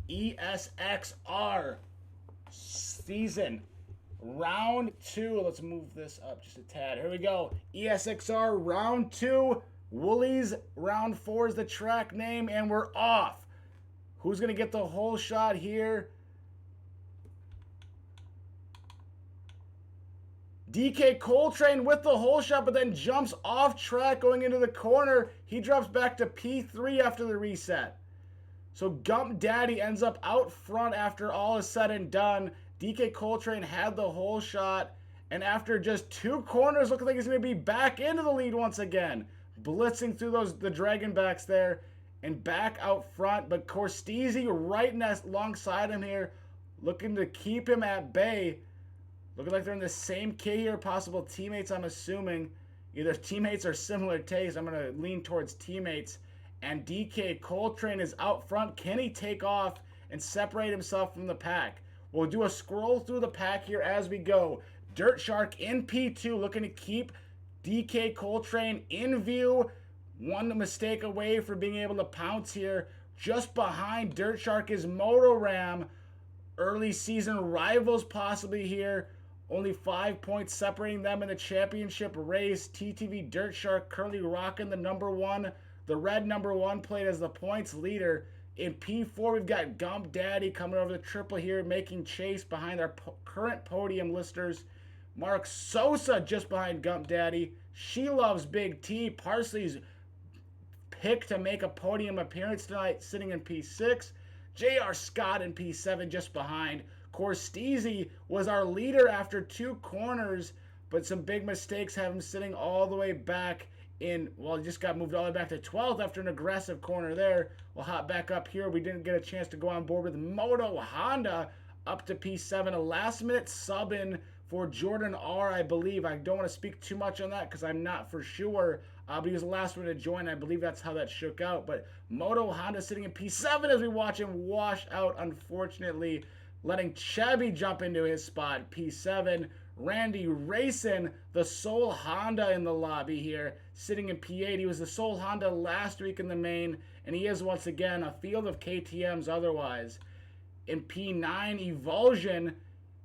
ESXR season round 2. Let's move this up just a tad. Here we go. ESXR round 2. Woolies round 4 is the track name, and we're off. Who's going to get the whole shot here? DK Coltrane with the whole shot, but then jumps off track going into the corner. He drops back to P3 after the reset. So Gump Daddy ends up out front after all is said and done. DK Coltrane had the whole shot, and after just 2 corners, looking like he's going to be back into the lead once again. Blitzing through the dragon backs there and back out front, but Corstese right alongside him here, looking to keep him at bay. Looking like they're in the same kit here, possible teammates, I'm assuming. Either teammates or similar tastes. I'm going to lean towards teammates. And DK Coltrane is out front. Can he take off and separate himself from the pack? We'll do a scroll through the pack here as we go. Dirt Shark in P2, looking to keep DK Coltrane in view. One mistake away for being able to pounce here. Just behind Dirt Shark is Moto Ram. Early season rivals possibly here. Only 5 points separating them in the championship race. TTV Dirt Shark currently rocking the number 1. The red number 1 plate as the points leader. In P4, we've got Gump Daddy coming over the triple here, making chase behind our current podium listers. Mark Sosa just behind Gump Daddy. She Loves Big T. Parsley's picked to make a podium appearance tonight, sitting in P6. J.R. Scott in P7 just behind. Corstese was our leader after 2 corners, but some big mistakes have him sitting all the way back in, well, he just got moved all the way back to 12th after an aggressive corner there. We'll hop back up here. We didn't get a chance to go on board with Moto Honda up to P7. A last-minute sub-in for Jordan R, I believe. I don't want to speak too much on that because I'm not for sure. But he was the last one to join. I believe that's how that shook out. But Moto Honda sitting in P7 as we watch him wash out, unfortunately, letting Chevy jump into his spot. P7. Randy Racing, the sole Honda in the lobby here, sitting in P8. He was the sole Honda last week in the main, and he is once again a field of KTMs otherwise. In P9, Evulsion,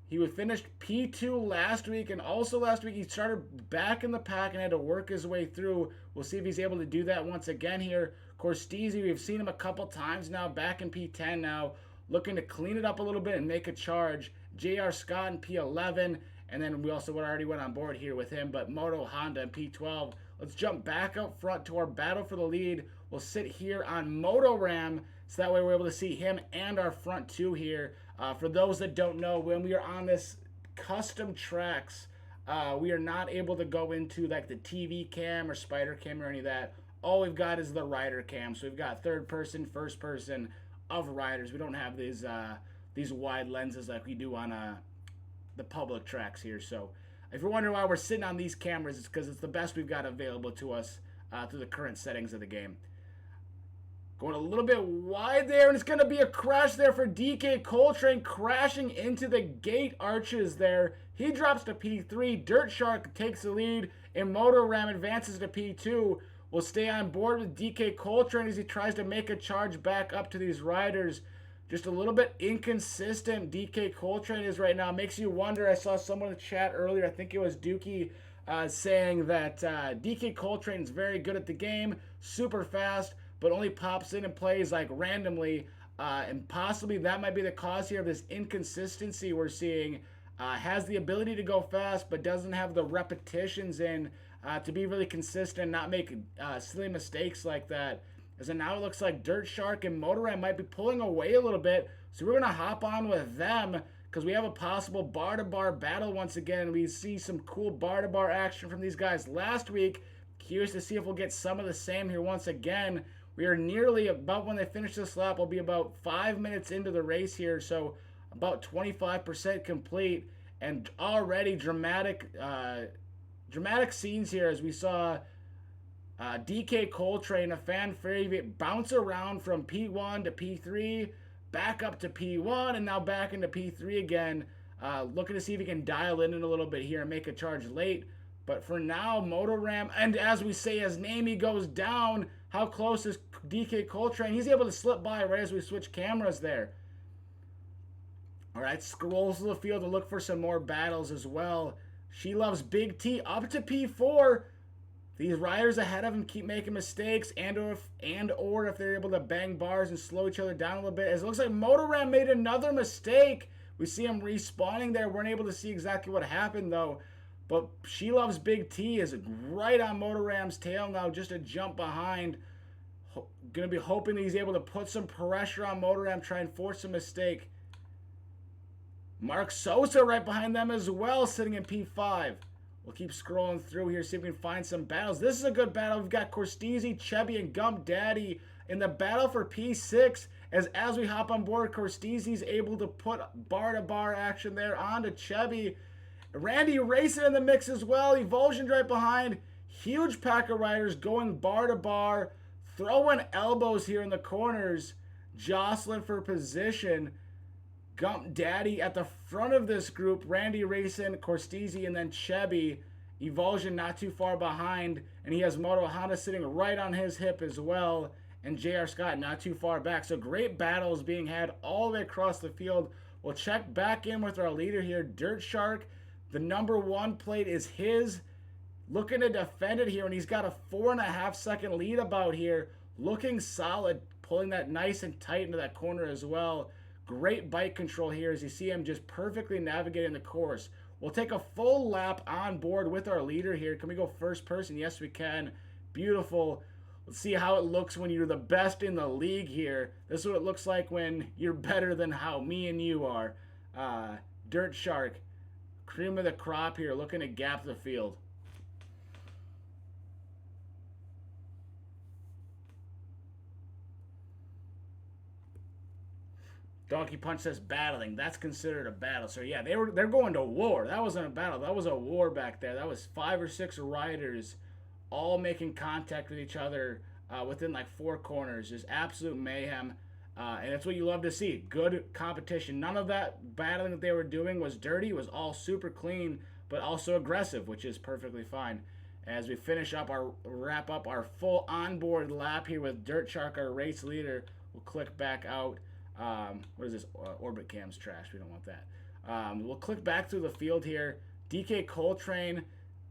he would finished P2 last week, and also last week he started back in the pack and had to work his way through. We'll see if he's able to do that once again here. Corstese, we've seen him a couple times now, back in P10 now, looking to clean it up a little bit and make a charge. J.R. Scott in P11. And then we also already went on board here with him, but Moto Honda in P12. Let's jump back up front to our battle for the lead. We'll sit here on Moto Ram, so that way we're able to see him and our front 2 here. For those that don't know, when we are on this custom tracks, we are not able to go into like the TV cam or spider cam or any of that. All we've got is the rider cam. So we've got third person, first person of riders. We don't have these wide lenses like we do on the public tracks here. So if you're wondering why we're sitting on these cameras, it's because it's the best we've got available to us through the current settings of the game. Going a little bit wide there, and it's going to be a crash there for DK Coltrane, crashing into the gate arches there. He drops to P3. Dirt Shark takes the lead, and Moto Ram advances to P2. We'll stay on board with DK Coltrane as he tries to make a charge back up to these riders. Just a little bit inconsistent DK Coltrane is right now. Makes you wonder. I saw someone in the chat earlier, I think it was Dookie, saying that DK Coltrane is very good at the game, super fast, but only pops in and plays like randomly. And possibly that might be the cause here of this inconsistency we're seeing. Has the ability to go fast, but doesn't have the repetitions in to be really consistent, not make silly mistakes like that. So now it looks like Dirt Shark and Moto Ram might be pulling away a little bit. So we're going to hop on with them because we have a possible bar-to-bar battle once again. We see some cool bar-to-bar action from these guys last week. Curious to see if we'll get some of the same here once again. We are nearly about, when they finish this lap, we'll be about 5 minutes into the race here. So about 25% complete. And already dramatic scenes here as we saw DK Coltrane, a fan favorite, bounce around from P1 to P3, back up to P1, and now back into P3 again. Looking to see if he can dial in a little bit here and make a charge late. But for now, Moto Ram, and as we say his name, he goes down. How close is DK Coltrane? He's able to slip by right as we switch cameras there. All right, scrolls to the field to look for some more battles as well. She loves Big T up to P4. These riders ahead of him keep making mistakes, or if they're able to bang bars and slow each other down a little bit. As it looks like Motoram made another mistake. We see him respawning there. We're not able to see exactly what happened though. But She Loves Big T is right on Motoram's tail now, just a jump behind. Gonna be hoping that he's able to put some pressure on Motoram, try and force a mistake. Mark Sosa right behind them as well, sitting in P5. We'll keep scrolling through here, see if we can find some battles. This is a good battle. We've got Corstese, Chebby, and Gump Daddy in the battle for P6. As we hop on board, Corstese's able to put bar-to-bar action there onto Chebby. Randy Racing in the mix as well. Evulsion right behind. Huge pack of riders going bar-to-bar. Throwing elbows here in the corners. Jostling for position. Gump Daddy at the front of this group. Randy Racing, Corstese, and then Chebby. Evulsion not too far behind. And he has Moto Honda sitting right on his hip as well. And J.R. Scott not too far back. So great battles being had all the way across the field. We'll check back in with our leader here, Dirt Shark. The number 1 plate is his. Looking to defend it here, and he's got a 4.5 second lead about here. Looking solid, pulling that nice and tight into that corner as well. Great bike control here as you see him just perfectly navigating the course. We'll take a full lap on board with our leader here. Can we go first person? Yes, we can. Beautiful. Let's see how it looks when you're the best in the league here. This is what it looks like when you're better than how me and you are. Dirt Shark, cream of the crop here, looking to gap the field. Donkey Punch says battling. That's considered a battle. So yeah, they're going to war. That wasn't a battle. That was a war back there. That was 5 or 6 riders all making contact with each other within like 4 corners. Just absolute mayhem. And that's what you love to see. Good competition. None of that battling that they were doing was dirty. It was all super clean, but also aggressive, which is perfectly fine. As we wrap up our full onboard lap here with Dirt Shark, our race leader, we'll click back out. What is this? Orbit Cam's trash. We don't want that. We'll click back through the field here. DK Coltrane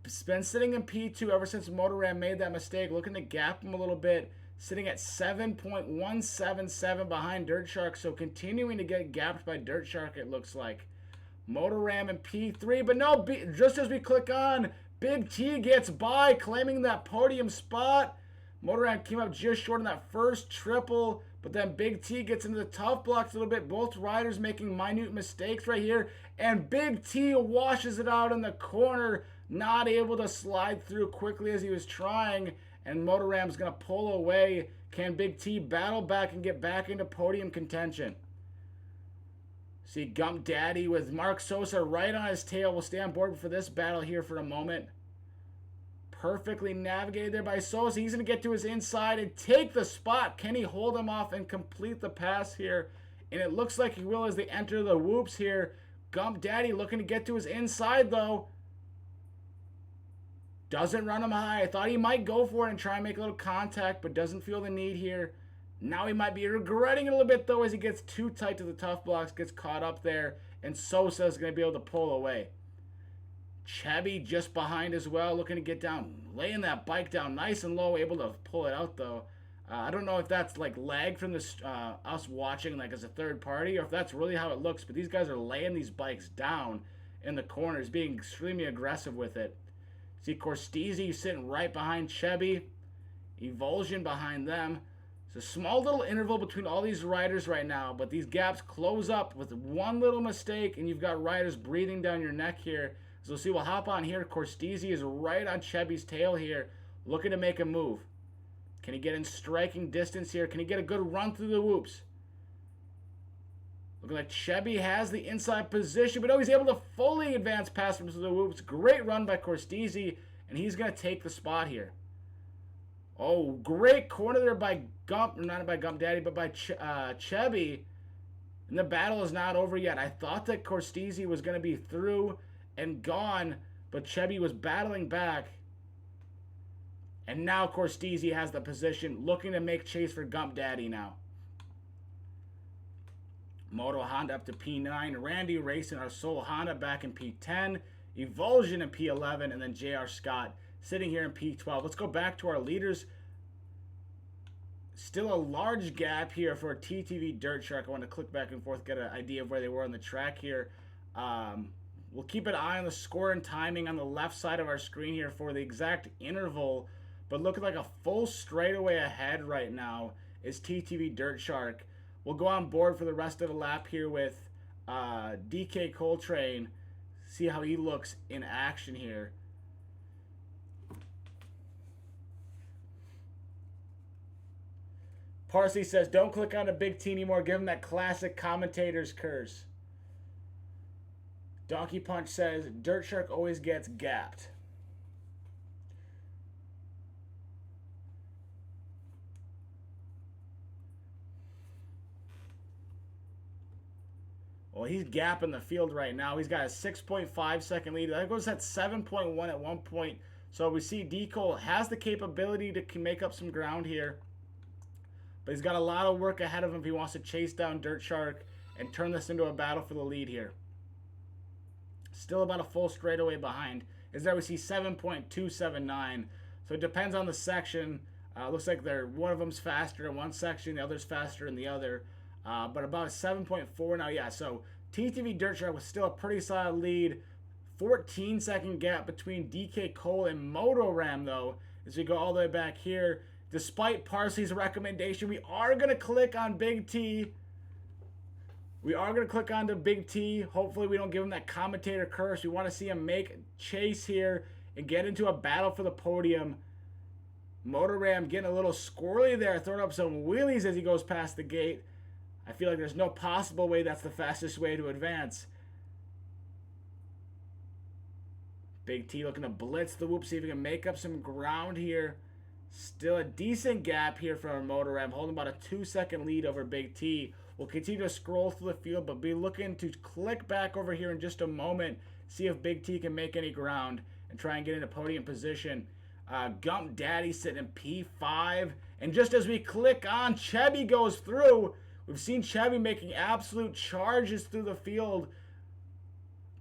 has been sitting in P2 ever since Motoram made that mistake. Looking to gap him a little bit. Sitting at 7.177 behind Dirt Shark. So continuing to get gapped by Dirt Shark, it looks like. Motoram in P3. But no, just as we click on, Big T gets by, claiming that podium spot. Motoram came up just short on that first triple. But then Big T gets into the tough blocks a little bit. Both riders making minute mistakes right here. And Big T washes it out in the corner. Not able to slide through quickly as he was trying. And Motoram's going to pull away. Can Big T battle back and get back into podium contention? See Gump Daddy with Mark Sosa right on his tail. We'll stay on board for this battle here for a moment. Perfectly navigated there by Sosa. He's going to get to his inside and take the spot. Can he hold him off and complete the pass here? And it looks like he will as they enter the whoops here. Gump Daddy looking to get to his inside though. Doesn't run him high. I thought he might go for it and try and make a little contact, but doesn't feel the need here. Now he might be regretting it a little bit though as he gets too tight to the tough blocks, gets caught up there, and Sosa is going to be able to pull away. Chebby just behind as well, looking to get down, laying that bike down nice and low, able to pull it out though. I don't know if that's like lag from this us watching like as a third party, or if that's really how it looks, but these guys are laying these bikes down in the corners, being extremely aggressive with it. See Corstese sitting right behind Chebby, Evulsion behind them. It's a small little interval between all these riders right now, but these gaps close up with one little mistake, and you've got riders breathing down your neck here. So see, we'll hop on here. Corstese is right on Chebby's tail here, looking to make a move. Can he get in striking distance here? Can he get a good run through the whoops? Looking like Chebby has the inside position, but no, he's able to fully advance past him through the whoops. Great run by Corstese, and he's going to take the spot here. Oh, great corner there by Gump, not by Gump Daddy, but by Chebby. And the battle is not over yet. I thought that Corstese was going to be through and gone, but Chebby was battling back. And now Corstese has the position, looking to make chase for Gump Daddy now. Moto Honda up to P9. Randy Racing, our sole Honda, back in P10. Evulsion in P11. And then J.R. Scott sitting here in P12. Let's go back to our leaders. Still a large gap here for TTV Dirt Shark. I want to click back and forth, get an idea of where they were on the track here. We'll keep an eye on the score and timing on the left side of our screen here for the exact interval. But looking like a full straightaway ahead right now is TTV Dirt Shark. We'll go on board for the rest of the lap here with DK Coltrane. See how he looks in action here. Parsley says, don't click on the Big T anymore. Give him that classic commentator's curse. Donkey Punch says, Dirt Shark always gets gapped. Well, he's gapping the field right now. He's got a 6.5 second lead. That goes at 7.1 at one point. So we see D. Cole has the capability to make up some ground here. But he's got a lot of work ahead of him if he wants to chase down Dirt Shark and turn this into a battle for the lead here. Still about a full straightaway behind. Is there we see 7.279. So it depends on the section. Looks like one of them's faster in one section, the other's faster in the other. But about a 7.4 now. Yeah, so TTV Dirt Shark was still a pretty solid lead. 14-second gap between DK Cole and Moto Ram, though, as we go all the way back here. Despite Parsley's recommendation, we are going to click on Big T. We are going to click on the Big T. Hopefully we don't give him that commentator curse. We want to see him make chase here and get into a battle for the podium. Moto Ram getting a little squirrely there, throwing up some wheelies as he goes past the gate. I feel like there's no possible way that's the fastest way to advance. Big T looking to blitz the whoop, see if he can make up some ground here. Still a decent gap here for our Moto Ram, holding about a 2-second lead over Big T. We'll continue to scroll through the field, but be looking to click back over here in just a moment, see if Big T can make any ground and try and get into podium position. Gump Daddy sitting in P5. And just as we click on, Chevy goes through. We've seen Chevy making absolute charges through the field.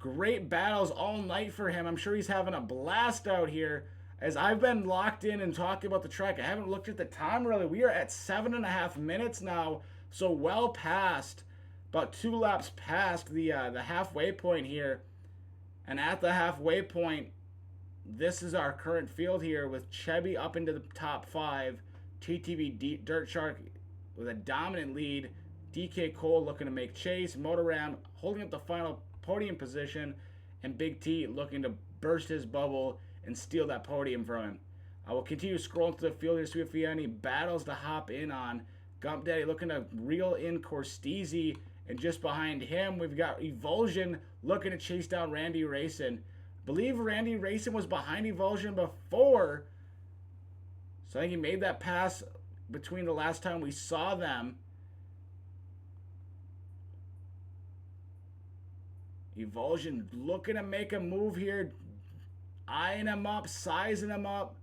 Great battles all night for him. I'm sure he's having a blast out here. As I've been locked in and talking about the track, I haven't looked at the time really. We are at 7.5 minutes now, so well past, about 2 laps past the halfway point here. And at the halfway point, this is our current field here with Chevy up into the top 5, TTV Dirt Shark with a dominant lead, DK Cole looking to make chase, Moto Ram holding up the final podium position, and Big T looking to burst his bubble and steal that podium from him. I will continue scrolling through the field here to see if we have any battles to hop in on. Gump Daddy looking to reel in Corstese, and just behind him we've got Evulsion looking to chase down Randy Racing. I believe Randy Racing was behind Evulsion before, so I think he made that pass between the last time we saw them. Evulsion looking to make a move here, eyeing him up, sizing him up.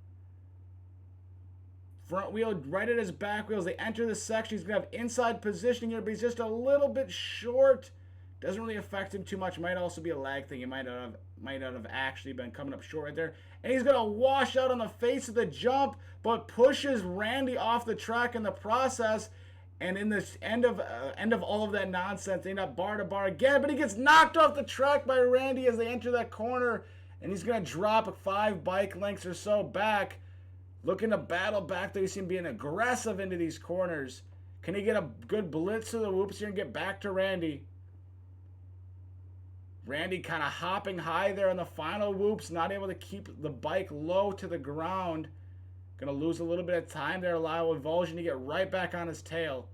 Front wheel right at his back wheels. They enter the section. He's going to have inside positioning here, but he's just a little bit short. Doesn't really affect him too much. Might also be a lag thing. He might not have actually been coming up short right there. And he's going to wash out on the face of the jump, but pushes Randy off the track in the process. And in this end of all of that nonsense, they end up bar to bar again. But he gets knocked off the track by Randy as they enter that corner. And he's going to drop 5 bike lengths or so back. Looking to battle back there. You see him being aggressive into these corners. Can he get a good blitz to the whoops here and get back to Randy? Randy kind of hopping high there on the final whoops. Not able to keep the bike low to the ground. Going to lose a little bit of time there. Allow Evulsion to get right back on his tail.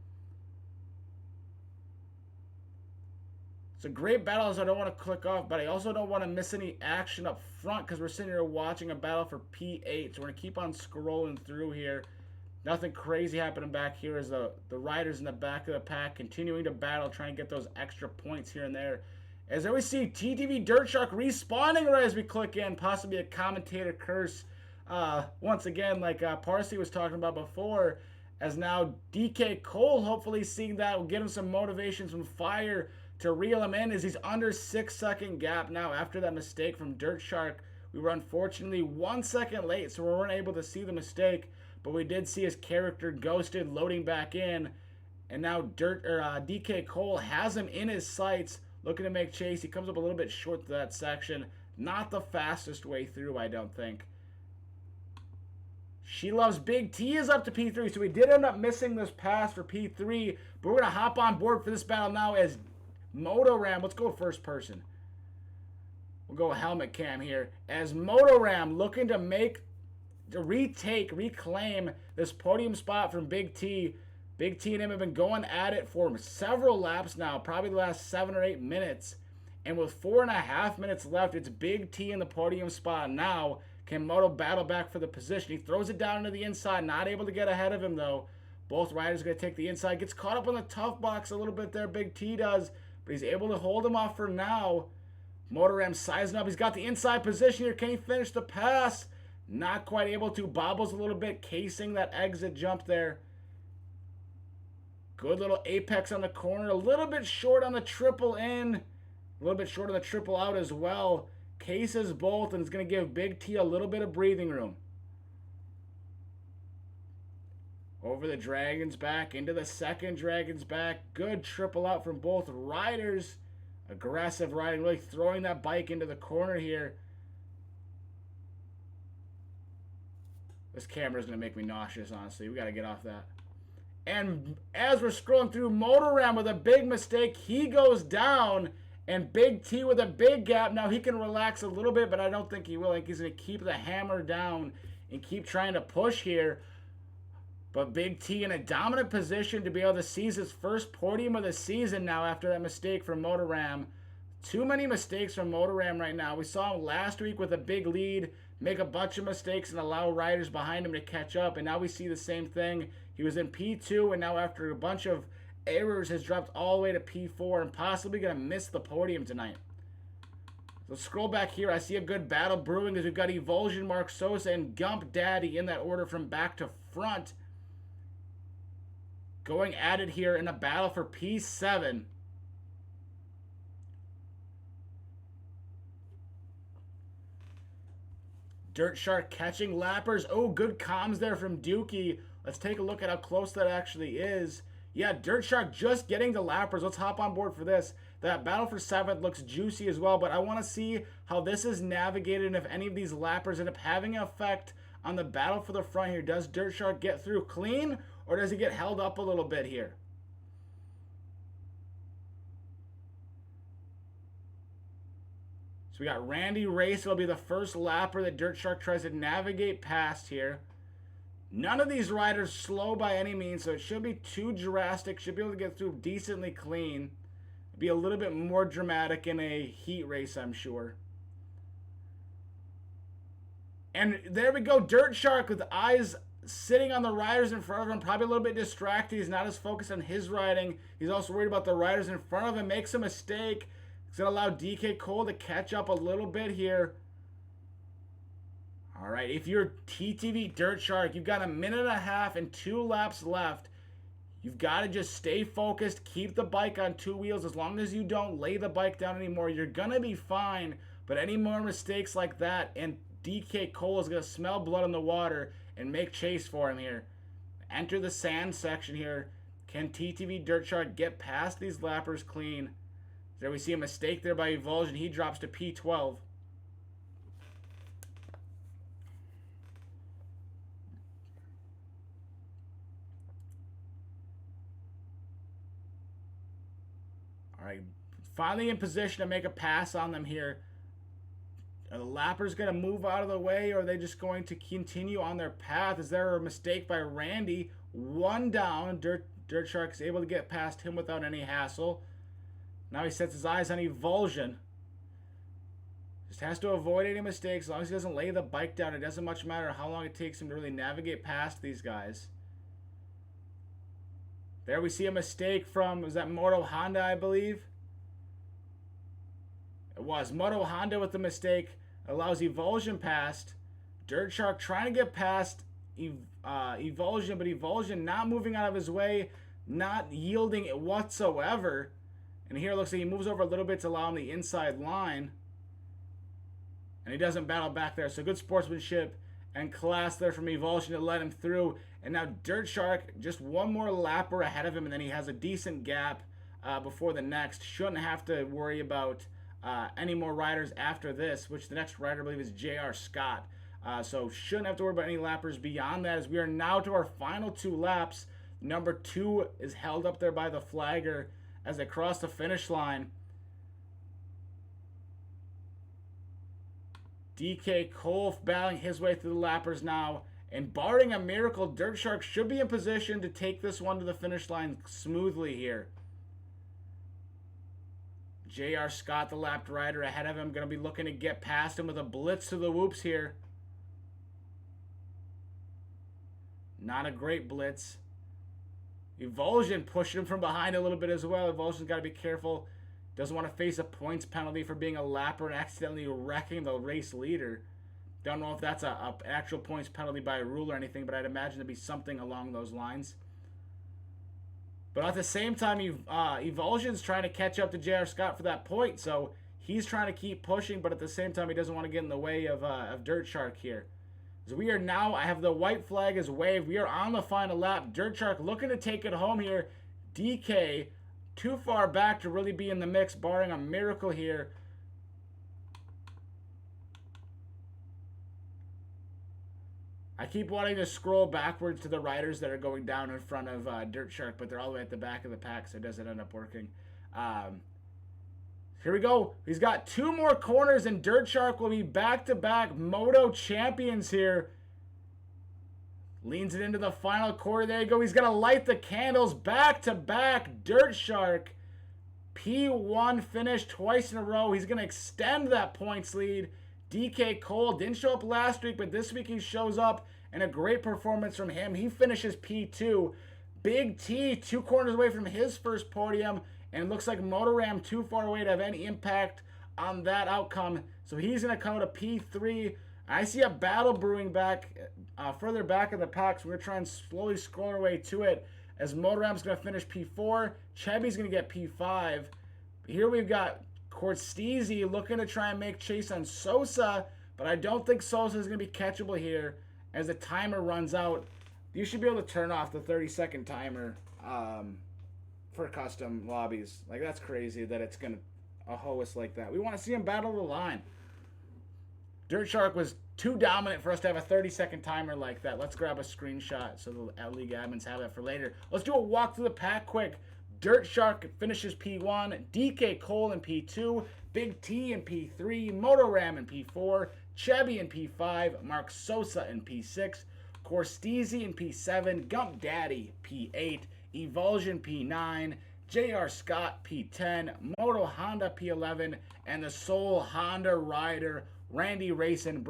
It's a great battle as I don't want to click off, but I also don't want to miss any action up front because we're sitting here watching a battle for P8. So we're going to keep on scrolling through here. Nothing crazy happening back here as the riders in the back of the pack continuing to battle, trying to get those extra points here and there. As there we see TTV Dirt Shark respawning right as we click in, possibly a commentator curse. Once again, like Parsley was talking about before, As now DK Cole, hopefully seeing that, will get him some motivation, some fire to reel him in as he's under 6-second gap now after that mistake from Dirt Shark. We were unfortunately 1 second late, so we weren't able to see the mistake, but we did see his character ghosted loading back in. And now DK Cole has him in his sights, looking to make chase. He comes up a little bit short to that section. Not the fastest way through, I don't think. She Loves Big T is up to P3, so we did end up missing this pass for P3, but we're going to hop on board for this battle now as Moto Ram. Let's go first person. We'll go helmet cam here. As Moto Ram looking to reclaim this podium spot from Big T. Big T and him have been going at it for several laps now, probably the last 7 or 8 minutes. And with 4.5 minutes left, it's Big T in the podium spot now. Can Moto battle back for the position? He throws it down into the inside, not able to get ahead of him though. Both riders are going to take the inside. Gets caught up on the tough box a little bit there, Big T does. But he's able to hold him off for now. Moto Ram sizing up. He's got the inside position here. Can he finish the pass? Not quite able to. Bobbles a little bit, casing that exit jump there. Good little apex on the corner. A little bit short on the triple in. A little bit short on the triple out as well. Cases both, and it's going to give Big T a little bit of breathing room. Over the Dragon's back, into the second Dragon's back. Good triple out from both riders. Aggressive riding, really throwing that bike into the corner here. This camera's going to make me nauseous, honestly. We got to get off that. And as we're scrolling through, Moto Ram with a big mistake. He goes down. And Big T with a big gap. Now he can relax a little bit, but I don't think he will. I think he's going to keep the hammer down and keep trying to push here. But Big T in a dominant position to be able to seize his first podium of the season now after that mistake from Moto Ram. Too many mistakes from Moto Ram right now. We saw him last week with a big lead, make a bunch of mistakes and allow riders behind him to catch up. And now we see the same thing. He was in P2, and now after a bunch of errors has dropped all the way to P4 and possibly going to miss the podium tonight. So scroll back here. I see a good battle brewing as we've got Evulsion, Mark Sosa, and Gump Daddy in that order from back to front. Going at it here in a battle for P7. Dirt Shark catching lappers. Oh, good comms there from Dookie. Let's take a look at how close that actually is. Yeah, Dirt Shark just getting the lappers. Let's hop on board for this. That battle for 7th looks juicy as well, but I want to see how this is navigated and if any of these lappers end up having an effect on the battle for the front here. Does Dirt Shark get through clean, or does he get held up a little bit here? So we got Randy Race. It'll be the first lapper that Dirt Shark tries to navigate past here. None of these riders slow by any means, so it should be too drastic. Should be able to get through decently clean. Be a little bit more dramatic in a heat race, I'm sure. And there we go, Dirt Shark with eyes sitting on the riders in front of him. Probably a little bit distracted. He's not as focused on his riding. He's also worried about the riders in front of him. Makes a mistake. It's going to allow DK Cole to catch up a little bit here. All right, if you're TTV Dirt Shark, you've got 1.5 minutes and 2 laps left. You've got to just stay focused, keep the bike on 2 wheels. As long as you don't lay the bike down anymore, you're going to be fine. But any more mistakes like that, and DK Cole is going to smell blood in the water and make chase for him here. Enter the sand section here. Can TTV Dirt Shark get past these lappers clean? There we see a mistake there by Evulsion. He drops to P12. All right, finally in position to make a pass on them here. Are the lappers going to move out of the way, or are they just going to continue on their path? Is there a mistake by Randy? One down. Dirt Shark is able to get past him without any hassle. Now he sets his eyes on Evulsion. Just has to avoid any mistakes. As long as he doesn't lay the bike down, it doesn't much matter how long it takes him to really navigate past these guys. There we see a mistake from, was that Moto Honda, I believe? It was. Moto Honda with the mistake. Allows Evulsion past. Dirt Shark trying to get past Evulsion, but Evulsion not moving out of his way, not yielding whatsoever. And here it looks like he moves over a little bit to allow him the inside line. And he doesn't battle back there. So good sportsmanship and class there from Evulsion to let him through. And now Dirt Shark, just one more lapper ahead of him, and then he has a decent gap before the next. Shouldn't have to worry about any more riders after this, which the next rider, I believe, is J.R. Scott. So shouldn't have to worry about any lappers beyond that, as we are now to our final 2 laps. Number 2 is held up there by the flagger as they cross the finish line. DK Cole battling his way through the lappers now. And barring a miracle, Dirt Shark should be in position to take this one to the finish line smoothly here. J.R. Scott, the lapped rider ahead of him, going to be looking to get past him with a blitz to the whoops here. Not a great blitz. Evulsion pushing him from behind a little bit as well. Evulsion's got to be careful. Doesn't want to face a points penalty for being a lapper and accidentally wrecking the race leader. Don't know if that's an actual points penalty by a rule or anything, but I'd imagine it'd be something along those lines. But at the same time, Evulsion's trying to catch up to J.R. Scott for that point, so he's trying to keep pushing, but at the same time, he doesn't want to get in the way of Dirt Shark here. So we are now, I have the white flag is waved. We are on the final lap. Dirt Shark looking to take it home here. DK too far back to really be in the mix, barring a miracle here. I keep wanting to scroll backwards to the riders that are going down in front of Dirt Shark, but they're all the way at the back of the pack, so it doesn't end up working. Here we go. He's got 2 more corners, and Dirt Shark will be back-to-back Moto champions here. Leans it into the final corner. There you go. He's going to light the candles. Back-to-back Dirt Shark. P1 finish twice in a row. He's going to extend that points lead. DK Cole didn't show up last week, but this week he shows up, and a great performance from him. He finishes P2. Big T 2 corners away from his first podium, and it looks like Motoram too far away to have any impact on that outcome. So he's going to come to P3. I see a battle brewing back further back in the pack, so we're going to try and slowly scroll our way to it, as Motoram's going to finish P4. Chevy's going to get P5. Here we've got Corstese looking to try and make chase on Sosa, but I don't think Sosa is going to be catchable here as the timer runs out. You should be able to turn off the 30-second timer for custom lobbies. Like, that's crazy that it's going to a host like that. We want to see him battle the line. Dirt Shark was too dominant for us to have a 30-second timer like that. Let's grab a screenshot so the league admins have that for later. Let's do a walk through the pack quick. Dirt Shark finishes P1, DK Cole in P2, Big T in P3, Motoram in P4, Chevy in P5, Mark Sosa in P6, Corstese in P7, Gump Daddy P8, Evulsion P9, J.R. Scott P10, Moto Honda P11, and the sole Honda rider Randy Racing